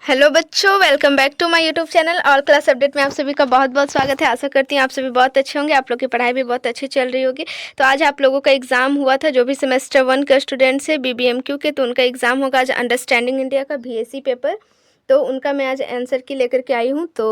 Hello बच्चों, welcome back to my YouTube channel. All class update में आप सभी का बहुत बहुत स्वागत है। आशा करती हूँ आप सभी बहुत अच्छे होंगे, आप लोग की पढ़ाई भी बहुत अच्छी चल रही होगी। तो आज आप लोगों का एग्जाम हुआ था, जो भी सेमेस्टर 1 का स्टूडेंट्स है बीबीएमक्यू के, तो उनका एग्जाम होगा आज अंडरस्टैंडिंग इंडिया का बीएससी पेपर। तो उनका मैं आज आंसर की लेकर के आई हूँ। तो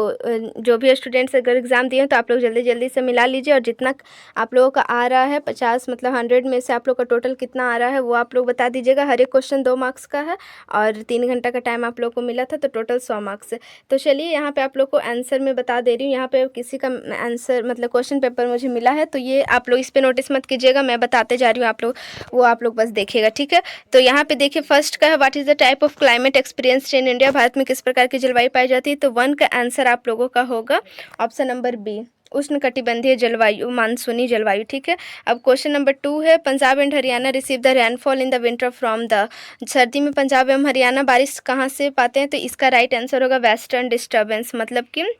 जो भी स्टूडेंट्स अगर एग्ज़ाम दिए हैं तो आप लोग जल्दी जल्दी से मिला लीजिए, और जितना आप लोगों का आ रहा है 50 मतलब 100 में से आप लोग का टोटल कितना आ रहा है वो आप लोग बता दीजिएगा। हर एक क्वेश्चन 2 मार्क्स का है और 3 घंटा का टाइम आप लोग को मिला था, तो टोटल 100 मार्क्स है। तो चलिए यहाँ पे आप लोग को आंसर मैं बता दे रही हूँ। यहाँ पे किसी का आंसर मतलब क्वेश्चन पेपर मुझे मिला है, तो ये आप लोग इस पे नोटिस मत कीजिएगा, मैं बताते जा रही हूँ, आप लोग वो आप लोग बस देखिएगा, ठीक है। तो यहाँ पे देखिए फर्स्ट का है, what is the type of climate experience in India, Bharat में किस प्रकार की जलवायु पाई जाती है। तो 1 का आंसर आप लोगों का होगा ऑप्शन नंबर बी, उष्णकटिबंधीय जलवायु, मानसूनी जलवायु, ठीक है। अब क्वेश्चन नंबर 2 है, Punjab and Haryana receive the rainfall in the winter from the, सर्दी में पंजाब एवं हरियाणा बारिश कहाँ से पाते हैं। तो इसका राइट आंसर होगा वेस्टर्न डिस्टर्बेंस, मतलब कि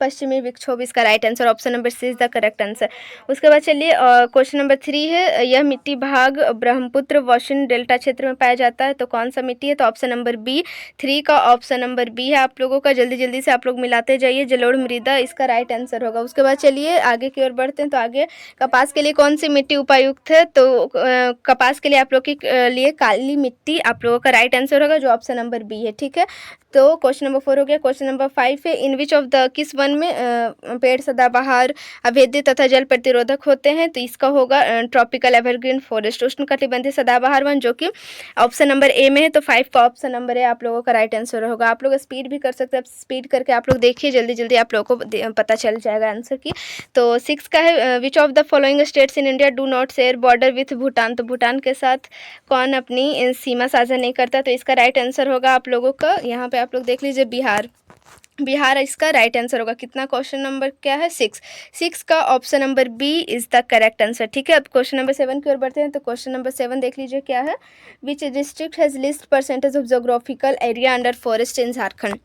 पश्चिमी विक्षोभ, इसका right answer option number C is the correct answer. उसके बाद चलिए क्वेश्चन नंबर 3 है, यह मिट्टी भाग ब्रह्मपुत्र वाशिन डेल्टा क्षेत्र में पाया जाता है, तो कौन सा मिट्टी है। तो ऑप्शन नंबर बी, 3 का ऑप्शन नंबर बी है आप लोगों का। जल्दी जल्दी से आप लोग मिलाते जाइए, जलोढ़ मृदा इसका राइट आंसर होगा। उसके बाद चलिए आगे की ओर बढ़ते हैं। तो आगे कपास के लिए कौन सी मिट्टी उपयुक्त है। तो कपास के लिए आप लोग के लिए काली मिट्टी आप लोगों का राइट आंसर होगा, जो ऑप्शन नंबर बी है, ठीक है। तो क्वेश्चन नंबर 4 हो गया। क्वेश्चन नंबर 5 है, इन विच ऑफ द, किस वन में पेड़ सदाबहार, अभेद्य तथा जल प्रतिरोधक होते हैं। तो इसका होगा ट्रॉपिकल एवरग्रीन फॉरेस्ट, उष्णकटिबंधीय सदाबहार वन, जो कि ऑप्शन नंबर ए में है। तो 5 का ऑप्शन नंबर ए आप लोगों का राइट आंसर होगा। आप लोग स्पीड भी कर सकते हैं, स्पीड करके आप लोग देखिए, जल्दी जल्दी आप लोगों को पता चल जाएगा आंसर की। तो 6 का है, which of the following states in India do not share border with Bhutan. तो भूटान के साथ कौन अपनी सीमा साझा नहीं करता। तो इसका राइट आंसर होगा आप लोगों का, यहाँ पे आप लोग देख लीजिए, बिहार। बिहार इसका राइट आंसर होगा। कितना क्वेश्चन नंबर क्या है, 6 का option number B is the correct answer, ठीक है। अब क्वेश्चन नंबर 7 की ओर बढ़ते हैं। तो क्वेश्चन नंबर 7 देख लीजिए क्या है, which district has list percentage of geographical area under forest इन झारखंड।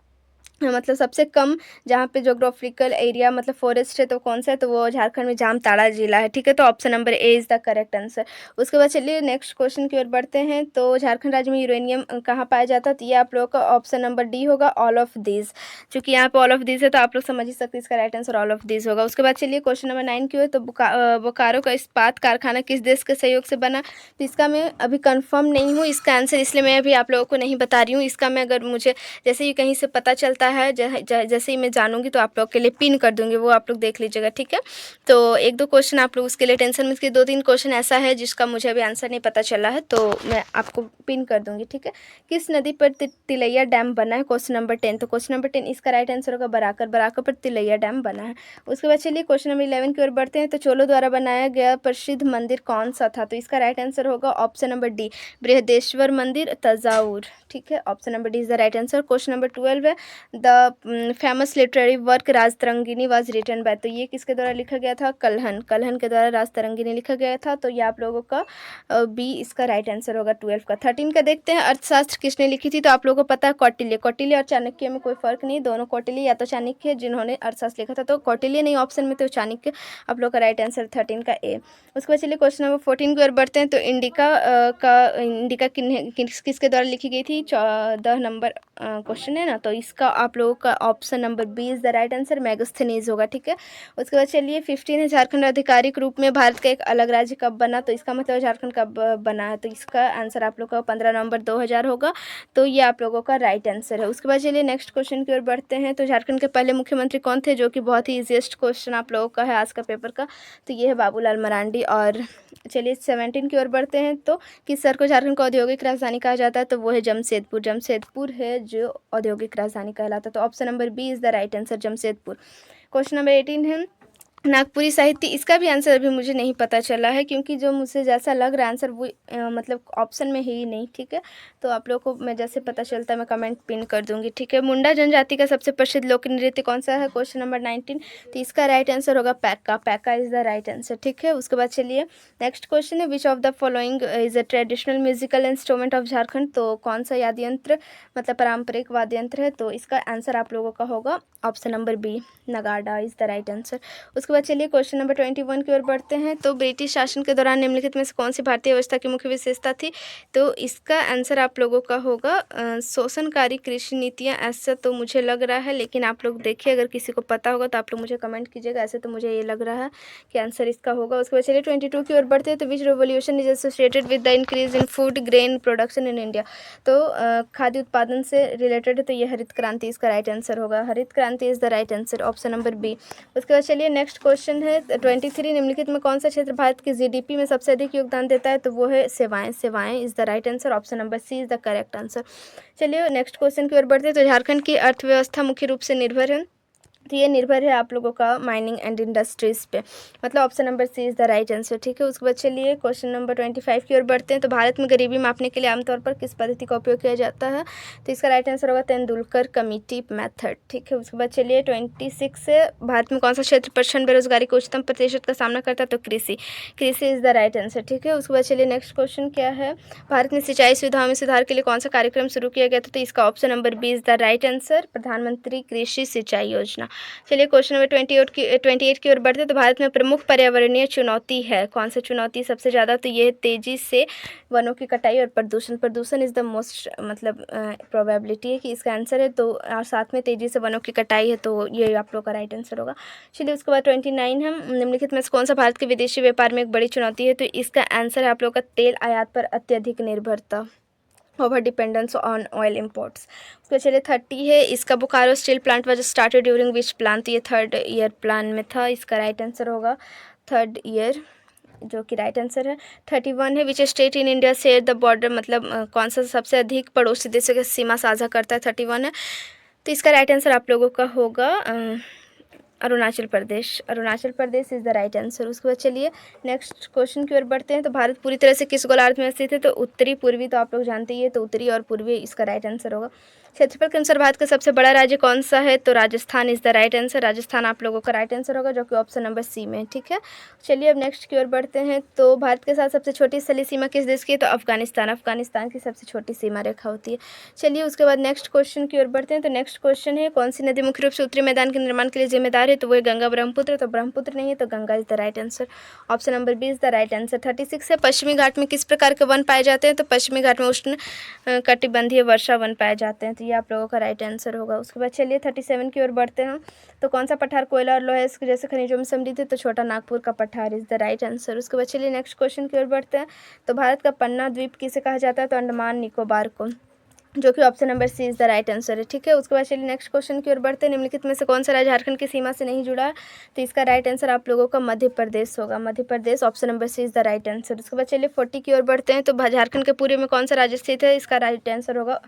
मतलब सबसे कम जहाँ पे जोग्राफिकल एरिया मतलब फॉरेस्ट है, तो कौन सा है। तो वो झारखंड में जामताड़ा जिला है, ठीक है। तो option number a is the correct answer. उसके बाद चलिए नेक्स्ट क्वेश्चन की ओर बढ़ते हैं। तो झारखंड राज्य में यूरेनियम कहाँ पाया जाता है। तो ये आप लोगों का ऑप्शन नंबर डी होगा, ऑल ऑफ दिस। चूँकि यहाँ पे ऑल ऑफ दिस है, तो आप लोग समझ ही सकते हैं इसका right answer all of this होगा। उसके बाद चलिए क्वेश्चन नंबर 9 की ओर। तो बोकारो का इस्पात कारखाना किस देश के सहयोग से बना। तो इसका मैं अभी कंफर्म नहीं हूँ इसका आंसर, इसलिए मैं अभी आप लोगों को नहीं बता रही हूँ। इसका मैं अगर मुझे जैसे ही कहीं से पता चलता है, जैसे ही मैं जानूंगी तो आप लोग के लिए पिन कर दूंगी, वो आप लोग देख लीजिएगा, ठीक है। तो 1-2 क्वेश्चन आप लोग उसके लिए टेंशन मत कीजिए, 2-3 क्वेश्चन ऐसा है जिसका मुझे अभी आंसर नहीं पता चला है, तो मैं आपको पिन कर दूंगी, ठीक है। किस नदी पर तिलैया डैम बना है, क्वेश्चन नंबर 10। तो क्वेश्चन नंबर 10 इसका राइट आंसर होगा बराकर, बराकर पर तिलैया डैम बना है। उसके बाद चलिए क्वेश्चन नंबर 11 की ओर बढ़ते हैं। तो चोलों द्वारा बनाया गया प्रसिद्ध मंदिर कौन सा था। तो इसका राइट आंसर होगा ऑप्शन नंबर डी, बृहदेश्वर मंदिर, तंजावुर, ठीक है। Option number D is the right answer. Question number 12 है, the famous literary work Rajatarangini was written by. तो ये किसके द्वारा लिखा गया था, कल्हन, कल्हन के द्वारा राजतरंगिनी लिखा गया था। तो ये आप लोगों का बी इसका राइट आंसर होगा 12 का। 13 का देखते हैं, अर्थशास्त्र किसने लिखी थी। तो आप लोगों को पता है कौटिल्य, कौटिल्य और चाणक्य में कोई फर्क नहीं, दोनों कौटिल्य या तो चाणक्य जिन्होंने अर्थशास्त्र लिखा था। तो कौटिल्य नहीं ऑप्शन में, तो चाणक्य आप लोग का राइट आंसर 13 का ए। उसके बाद चलिए क्वेश्चन नंबर 14 की ओर बढ़ते हैं। तो इंडिका किसके द्वारा लिखी गई थी, 14 नंबर क्वेश्चन है ना। तो इसका आप लोगों का option number B is the right answer, Megasthenes होगा, ठीक है। उसके बाद चलिए 15 है, झारखंड आधिकारिक रूप में भारत का एक अलग राज्य कब बना। तो इसका मतलब झारखंड कब बना है। तो इसका आंसर आप लोग का 15 नवंबर 2000 होगा। तो ये आप लोगों का राइट आंसर है। उसके बाद चलिए नेक्स्ट क्वेश्चन की ओर बढ़ते हैं। तो झारखंड के पहले मुख्यमंत्री कौन थे, जो कि बहुत ही ईजीएस्ट क्वेश्चन आप लोगों का है आज का पेपर का। तो ये है बाबूलाल मरांडी। और चलिए 17 की ओर बढ़ते हैं। तो किस शहर को झारखंड का औद्योगिक राजधानी कहा जाता है। तो वो है जमशेदपुर, जमशेदपुर है जो औद्योगिक राजधानी कहलाता है। तो option number B is the right answer, Jamshedpur. Question number 18 है, नागपुरी साहित्य, इसका भी आंसर अभी मुझे नहीं पता चला है, क्योंकि जो मुझे जैसा लग रहा है आंसर वो मतलब ऑप्शन में है ही नहीं, ठीक है। तो आप लोग को मैं जैसे पता चलता है मैं कमेंट पिन कर दूंगी, ठीक है। मुंडा जनजाति का सबसे प्रसिद्ध लोक नृत्य कौन सा है, क्वेश्चन नंबर 19। तो इसका राइट आंसर होगा पैक्का, पैक्का इज द राइट आंसर, ठीक है। उसके बाद चलिए नेक्स्ट क्वेश्चन है, which of the following is a traditional musical instrument of Jharkhand. तो कौन सा वाद्य यंत्र मतलब पारंपरिक वाद्य यंत्र है। तो इसका आंसर आप लोगों का होगा ऑप्शन नंबर बी, नगाड़ा इज द राइट आंसर। उसके बाद चलिए क्वेश्चन नंबर 21 की ओर बढ़ते हैं। तो ब्रिटिश शासन के दौरान निम्नलिखित में से कौन सी भारतीय व्यवस्था की मुख्य विशेषता थी? तो इसका आंसर आप लोगों का होगा शोषणकारी कृषि नीतियाँ। ऐसा तो मुझे लग रहा है, लेकिन आप लोग देखिए, अगर किसी को पता होगा तो आप लोग मुझे कमेंट कीजिएगा। ऐसे तो मुझे ये लग रहा है कि आंसर इसका होगा। उसके बाद चलिए 22 की ओर बढ़ते हैं। तो which revolution is associated with the increase in food grain production in India? तो खाद्य उत्पादन से रिलेटेड है, तो ये हरित क्रांति इसका राइट आंसर होगा। हरित क्रांति is the right answer, option number B. उसके बाद चलिए नेक्स्ट क्वेश्चन है 23, निम्नलिखित में कौन सा क्षेत्र भारत की जीडीपी में सबसे अधिक योगदान देता है? तो वो है सेवाएं। सेवाएं is the right answer, option number C is the correct answer. चलिए नेक्स्ट क्वेश्चन की ओर बढ़ते हैं। तो झारखंड की अर्थव्यवस्था मुख्य रूप से निर्भर है, तो ये निर्भर है आप लोगों का माइनिंग एंड इंडस्ट्रीज़ पे, मतलब option number C is the right answer. ठीक है, उसके बाद चलिए क्वेश्चन नंबर 25 की ओर बढ़ते हैं। तो भारत में गरीबी मापने के लिए आमतौर पर किस पद्धति का उपयोग किया जाता है? तो इसका राइट आंसर होगा तेंदुलकर कमेटी मेथड। ठीक है, उसके बाद चलिए 26 से, भारत में कौन सा क्षेत्र प्रचंड बेरोजगारी के उच्चतम प्रतिशत का सामना करता है? तो कृषि। कृषि इज़ द राइट आंसर। ठीक है, उसके बाद चलिए नेक्स्ट क्वेश्चन क्या है, भारत में सिंचाई सुविधाओं में सुधार के लिए कौन सा कार्यक्रम शुरू किया गया था? तो इसका option number B is the right answer, प्रधानमंत्री कृषि सिंचाई योजना। चलिए क्वेश्चन नंबर 28 की ओर बढ़ते हैं। तो भारत में प्रमुख पर्यावरणीय चुनौती है, कौन सी चुनौती सबसे ज़्यादा? तो ये तेज़ी से वनों की कटाई और प्रदूषण। प्रदूषण इज़ द मोस्ट, मतलब प्रोबेबिलिटी है कि इसका आंसर है। तो और साथ में तेज़ी से वनों की कटाई है, तो ये आप लोग का राइट आंसर होगा। चलिए उसके बाद 29 है, निम्नलिखित में से कौन सा भारत के विदेशी व्यापार में एक बड़ी चुनौती है? तो इसका आंसर है आप लोग का तेल आयात पर अत्यधिक निर्भरता, over dependence on oil imports. उसके चलिए 30 है, इसका Bokaro steel plant was started during which plan? तो ये थर्ड ईयर प्लान में था, इसका राइट आंसर होगा थर्ड ईयर, जो कि राइट आंसर है। 31 है, which state in India share the border, मतलब कौन सा सबसे अधिक पड़ोसी देशों की सीमा साझा करता है? 31 है, तो इसका राइट आंसर आप लोगों का होगा Arunachal Pradesh. Arunachal Pradesh is the right answer. उसके बाद चलिए नेक्स्ट क्वेश्चन की ओर बढ़ते हैं। तो भारत पूरी तरह से किस गोलार्ध में स्थित है? तो उत्तरी पूर्वी, तो आप लोग जानते ही है, तो उत्तरी और पूर्वी इसका राइट आंसर होगा। क्षेत्रफल के अनुसार भारत का सबसे बड़ा राज्य कौन सा है? तो Rajasthan is the right answer. Rajasthan आप लोगों का राइट आंसर होगा, जो कि ऑप्शन नंबर सी में। ठीक है, चलिए अब नेक्स्ट की ओर बढ़ते हैं। तो भारत के साथ सबसे छोटी स्थलीय सीमा किस देश की है? तो अफगानिस्तान। अफगानिस्तान की सबसे छोटी सीमा रेखा होती है। चलिए उसके बाद नेक्स्ट क्वेश्चन की ओर बढ़ते हैं। तो नेक्स्ट क्वेश्चन है, कौन सी नदी मुख्य रूप से उत्तरी मैदान के निर्माण के लिए जिम्मेदार है? तो वो गंगा ब्रह्मपुत्र। तो ब्रह्मपुत्र नहीं है, तो Ganga is the right answer, option number B is the right answer. 36 है, पश्चिमी घाट में किस प्रकार के वन पाए जाते हैं? तो पश्चिमी घाट में उष्ण कटिबंधीय वर्षा वन पाए जाते हैं, तो ये आप लोगों का राइट आंसर होगा। उसके बाद चलिए 37 की ओर बढ़ते हैं। तो कौन सा पठार कोयला और लोहे जैसे खनिजों में समृद्ध है? तो छोटा नागपुर का पठार इज द राइट आंसर। उसके बाद चलिए नेक्स्ट क्वेश्चन की ओर बढ़ते हैं। तो भारत का पन्ना द्वीप किसे कहा जाता है? तो अंडमान निकोबार को, जो कि option number C is the right answer है। ठीक है, उसके बाद चलिए नेक्स्ट क्वेश्चन की ओर बढ़ते हैं। निम्नलिखित में से कौन सा राज्य झारखंड की सीमा से नहीं जुड़ा है? तो इसका राइट आंसर आप लोगों का मध्य प्रदेश होगा। Madhya Pradesh, option number C is the right answer. उसके बाद चलिए 40 की ओर बढ़ते हैं। तो झारखंड के पूर्व में कौन सा राज्य स्थित है? इसका राइट आंसर होगा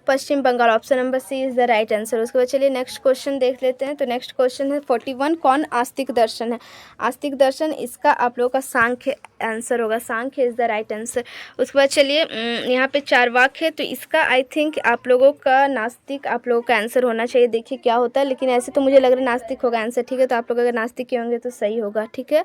Paschim Bangal, option number C is the right answer. उसके बाद चलिए नेक्स्ट क्वेश्चन देख लेते हैं। तो नेक्स्ट क्वेश्चन है 41, कौन आस्तिक दर्शन है? आस्तिक दर्शन, इसका आप लोगों का सांख्य आंसर होगा। सांख्य इज़ द राइट आंसर। उसके बाद चलिए यहाँ पे चारवाक है, तो इसका आई थिंक आप लोगों का नास्तिक आप लोगों का आंसर होना चाहिए। देखिए क्या होता है, लेकिन ऐसे तो मुझे लग रहा है नास्तिक होगा आंसर। ठीक है, तो आप लोग अगर नास्तिक के होंगे तो सही होगा। ठीक है,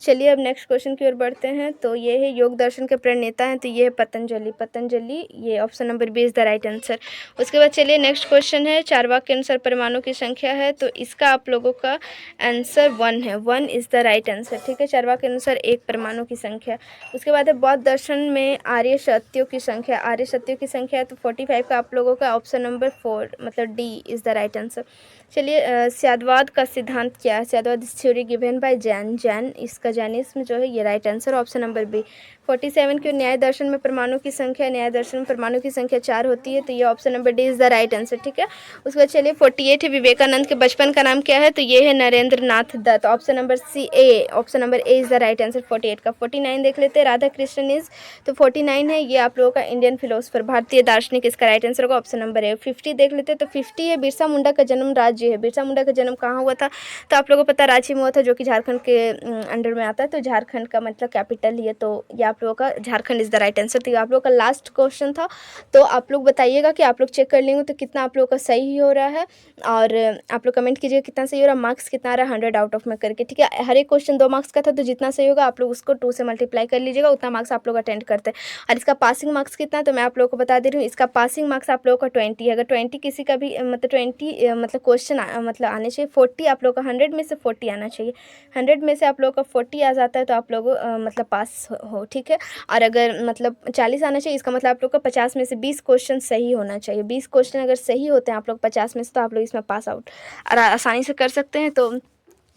चलिए अब नेक्स्ट क्वेश्चन की ओर बढ़ते हैं। तो ये है योग दर्शन के प्रणेता हैं, तो ये है पतंजलि। पतंजलि, ये option number B is the right answer. उसके बाद चलिए नेक्स्ट क्वेश्चन है, चारवाक के अनुसार परमाणु की संख्या है, तो इसका आप लोगों का आंसर 1 है। 1 इज़ द राइट आंसर। ठीक है, चारवाक के अनुसार एक परमाणु की संख्या। उसके बाद है बौद्ध दर्शन में आर्य सत्यों की संख्या। आर्य सत्यों की संख्या है, तो 45 का आप लोगों का ऑप्शन नंबर 4, मतलब d is the right answer. चलिए स्यादवाद का सिद्धांत क्या है? स्यादवाद is theory given by Jain. Jain, इसका जैनिज्म जो है, ये right answer, option number b. 47 की न्याय दर्शन में परमाणु की संख्या, न्याय दर्शन में परमाणु की संख्या 4 होती है, तो ये option number D is the right answer. ठीक है, उसके बाद चलिए 48 है, विवेकानंद के बचपन का नाम क्या है? तो ये है Narendra Nath Datta, option number c a, option number a is the right answer 48 का। 49 देख लेते हैं, राधा कृष्णन इज, तो 49 है, ये आप लोगों का इंडियन फिलोसफर, भारतीय दार्शनिक, इसका राइट आंसर होगा ऑप्शन नंबर ए। 50 देख लेते हैं, तो 50 है, बिरसा मुंडा का जन्म राज्य है। बिरसा मुंडा का जन्म कहाँ हुआ था? तो आप लोगों को पता रांची में हुआ था, जो कि झारखंड के अंडर में आता है, तो झारखंड का मतलब कैपिटल ही है, तो ये आप लोगों का Jharkhand is the right answer. तो आप लोगों का लास्ट क्वेश्चन था, तो आप लोग बताइएगा कि आप लोग चेक कर लेंगे तो कितना आप लोगों का सही हो रहा है, और आप लोग कमेंट कीजिएगा कितना सही हो रहा है, मार्क्स कितना आ रहा है 100 आउट ऑफ में करके। ठीक है, हर एक क्वेश्चन 2 मार्क्स का था, तो जितना सही होगा आप लोग उसको 2 से मल्टीप्लाई कर लीजिएगा, उतना मार्क्स आप लोग अटेंड करते हैं। और इसका पासिंग मार्क्स कितना, तो मैं आप लोगों को बता दे रही हूँ, इसका पासिंग पासिंग मार्क्स आप लोगों का 20 है। अगर 20 किसी का भी मतलब 20 मतलब क्वेश्चन मतलब आने चाहिए, 40 आप लोगों का 100 में से 40 आना चाहिए। 100 में से आप लोगों का 40 आ जाता है तो आप लोग मतलब पास हो, ठीक है। और अगर मतलब 40 आना चाहिए, इसका मतलब आप लोग का 50 में से 20 क्वेश्चन सही होना चाहिए। 20 क्वेश्चन अगर सही होते हैं आप लोग 50 में से, तो आप लोग इसमें पास आउट आसानी से कर सकते हैं। तो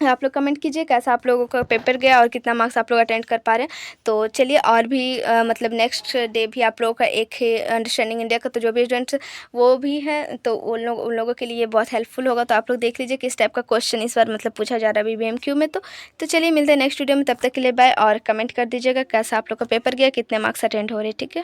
आप लोग कमेंट कीजिए कैसा आप लोगों का पेपर गया और कितना मार्क्स आप लोग अटेंड कर पा रहे हैं। तो चलिए, और भी मतलब नेक्स्ट डे भी आप लोगों का एक है अंडरस्टैंडिंग इंडिया का, तो जो भी स्टूडेंट्स वो भी हैं तो उन लोगों के लिए बहुत हेल्पफुल होगा। तो आप लोग देख लीजिए किस टाइप का क्वेश्चन इस बार मतलब पूछा जा रहा है BBMQ में। तो चलिए मिलते हैं नेक्स्ट वीडियो में, तब तक के लिए बाय। और कमेंट कर दीजिएगा कैसा आप लोग का पेपर गया, कितने मार्क्स अटेंड हो रहे हैं, ठीक है।